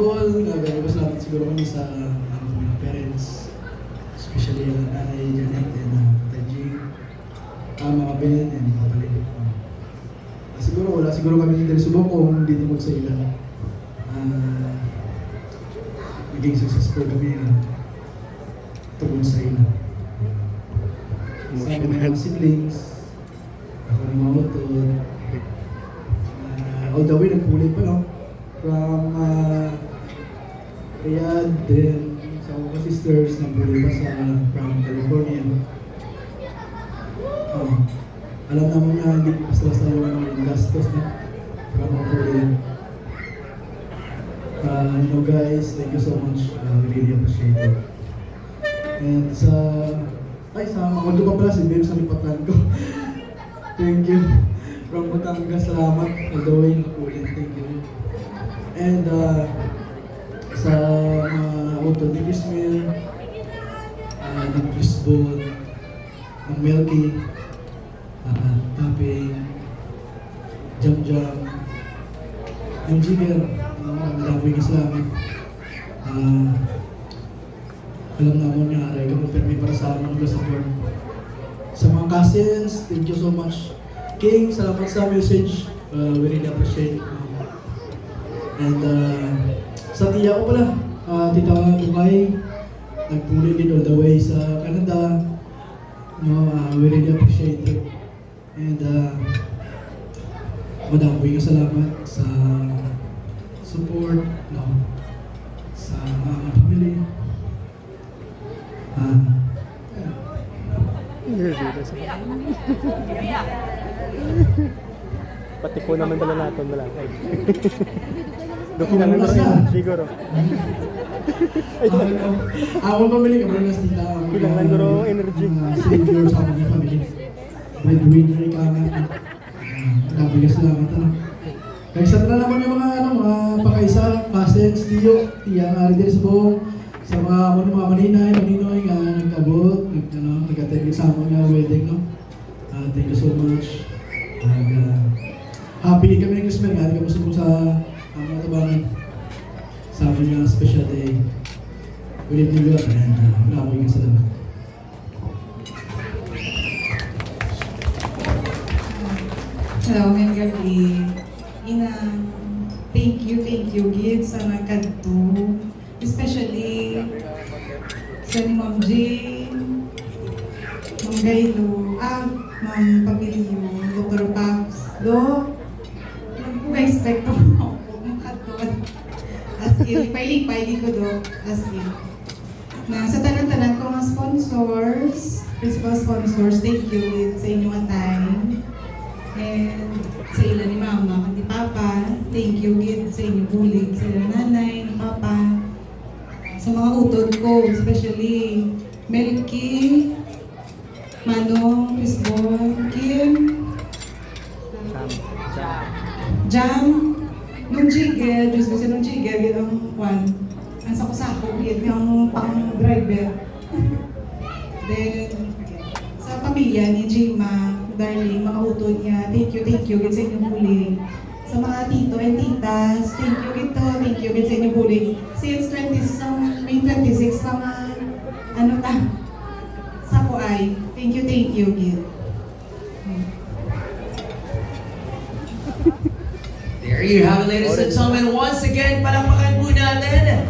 all, salamat siguro kami sa mga parents, especially ang nanay Janet and Taji, mga Ben and Papalin. Siguro wala siguro kami hindi subok kung hindi tungkol sa ilan. Naging successful kami tungkol sa ilan. Sa mga siblings, ako ni mga utod, all the way nagpulit pa, no? From Riyadh, then sa mga sisters nagpulit pa from California. Alam naman niya, hindi basta-basta yung gastos na from Korea. Guys, thank you so much. We really appreciate it. And sa mga pa pala, si Babe sa lipatan ko. Thank you. From Batangas, salamat. All the way na po. Thank you. And sa mga auto ni Chris Mill, ni Chris Ball, ng Melky, Tapping, Jam Jam, yung Jigger, maraming salamat. Alam naman niya, aray ka mo permi para sa mga support. Sa mga cousins, thank you so much. King, salamat sa message. We really appreciate it. And sa tiya ko pala, Tita Bukay, nagpuli din all the way sa Canada. We really appreciate it. And madami ka salamat sa support, sa mga family. Pati po naman dala natin malakay. Doon naman rin siguro. Ako pamili ka ba nas Tita? Kailangan ko rin energy. Savior sa mga family. Breadwinner ka nga. Madami ka salamat. Kaysa na naman yung mga pakaisa, cousins, tiya nga rin sa buong, sa mga maninay, maninoy nga nagkabot, nag-attend sa mga wedding, no? Thank you so much. Happy kami ng Christmas nga, hindi ka masubong sa mga tabangan. Sa amin nga special day. Good evening, God, and maraming salamat. Hello, ngayong gabi. Thank you, Gid, sa nagkanto. Especially sa ni Ma'am Jane, Ma'am Gaylo, Ma'am Pamilyo, Dr. Paps, nag-expect ko ako magkanto. As in, pailing ko as in. Na sa tanan-tanan ko mga sponsors, principal sponsors, thank you Gid, sa inyong time. And sa ila ni Mama, ni Papa, thank you Gid sa inyong bulig, sa ila nanay, ni Papa, sa mga utod ko, especially Melky, Manong, Chrisbon, Kim, Jam, nung Jigger, Diyos ko siya nung Jigger, yun ang kwan, ang sako-sako, yun yung pang-driver. Then, sa pamilya ni Jima, darling, mga utod niya, thank you gid sa inyong bulig. Sa mga tito and titas, thank you gid sa inyong bulig. Since May 26, mga sa Kuay, thank you gid. There you have it, ladies and gentlemen. Once again, palakpakan po natin